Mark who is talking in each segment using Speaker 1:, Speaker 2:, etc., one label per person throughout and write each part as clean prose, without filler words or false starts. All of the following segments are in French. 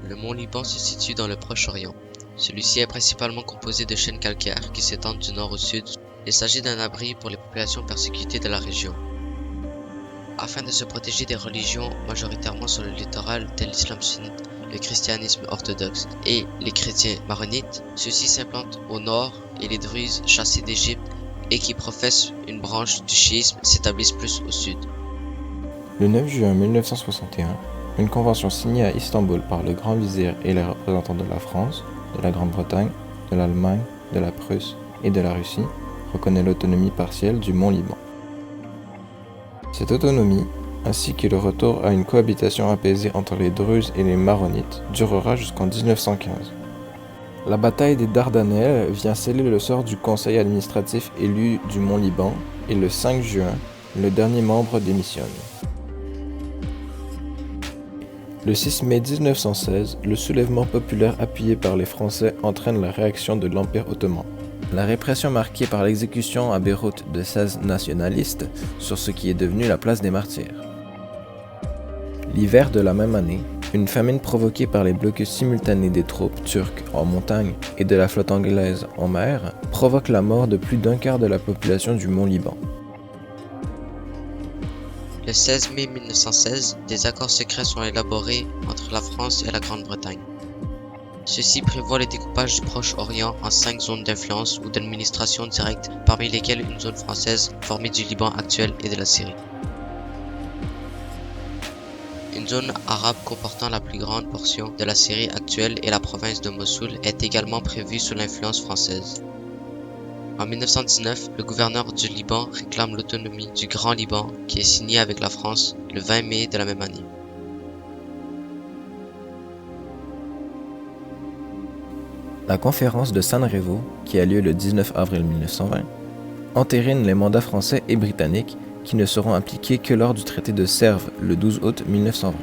Speaker 1: Le mont Liban se situe dans le Proche-Orient. Celui-ci est principalement composé de chaînes calcaires qui s'étendent du nord au sud. Il s'agit d'un abri pour les populations persécutées de la région. Afin de se protéger des religions majoritairement sur le littoral telles l'islam sunnite, le christianisme orthodoxe et les chrétiens maronites, ceux-ci s'implantent au nord et les Druzes chassés d'Égypte et qui professent une branche du chiisme s'établissent plus au sud.
Speaker 2: Le 9 juin 1961, une convention signée à Istanbul par le grand vizir et les représentants de la France, de la Grande-Bretagne, de l'Allemagne, de la Prusse et de la Russie reconnaît l'autonomie partielle du mont Liban. Cette autonomie, ainsi que le retour à une cohabitation apaisée entre les Druzes et les Maronites, durera jusqu'en 1915. La bataille des Dardanelles vient sceller le sort du conseil administratif élu du mont Liban et le 5 juin, le dernier membre démissionne. Le 6 mai 1916, le soulèvement populaire appuyé par les Français entraîne la réaction de l'Empire ottoman. La répression marquée par l'exécution à Beyrouth de 16 nationalistes sur ce qui est devenu la place des Martyrs. L'hiver de la même année, une famine provoquée par les blocus simultanés des troupes turques en montagne et de la flotte anglaise en mer provoque la mort de plus d'un quart de la population du mont Liban.
Speaker 1: Le 16 mai 1916, des accords secrets sont élaborés entre la France et la Grande-Bretagne. Ceux-ci prévoient le découpage du Proche-Orient en 5 zones d'influence ou d'administration directe, parmi lesquelles une zone française formée du Liban actuel et de la Syrie. Une zone arabe comportant la plus grande portion de la Syrie actuelle et la province de Mossoul est également prévue sous l'influence française. En 1919, le gouverneur du Liban réclame l'autonomie du Grand Liban qui est signé avec la France le 20 mai de la même année.
Speaker 2: La conférence de Sanremo, qui a lieu le 19 avril 1920, entérine les mandats français et britanniques qui ne seront appliqués que lors du traité de Sèvres le 12 août 1920.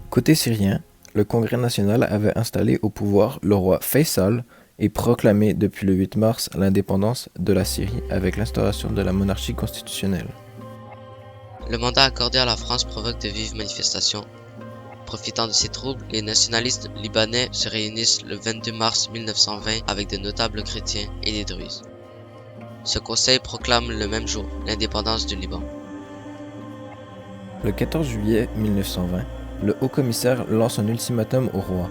Speaker 2: Côté syrien, le Congrès national avait installé au pouvoir le roi Faisal et proclamé depuis le 8 mars l'indépendance de la Syrie avec l'instauration de la monarchie constitutionnelle.
Speaker 1: Le mandat accordé à la France provoque de vives manifestations. Profitant de ces troubles, les nationalistes libanais se réunissent le 22 mars 1920 avec de notables chrétiens et des Druzes. Ce conseil proclame le même jour l'indépendance du Liban.
Speaker 2: Le 14 juillet 1920, le haut-commissaire lance un ultimatum au roi.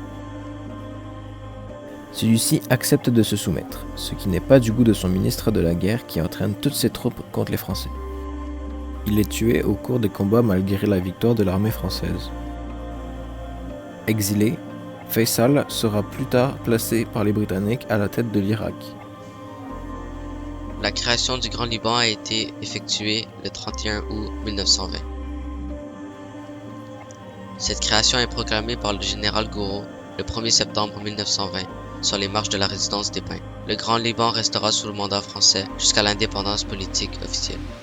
Speaker 2: Celui-ci accepte de se soumettre, ce qui n'est pas du goût de son ministre de la guerre qui entraîne toutes ses troupes contre les Français. Il est tué au cours des combats malgré la victoire de l'armée française. Exilé, Faisal sera plus tard placé par les Britanniques à la tête de l'Irak.
Speaker 1: La création du Grand Liban a été effectuée le 31 août 1920. Cette création est proclamée par le général Gouraud le 1er septembre 1920 sur les marches de la résidence des Pins. Le Grand Liban restera sous le mandat français jusqu'à l'indépendance politique officielle.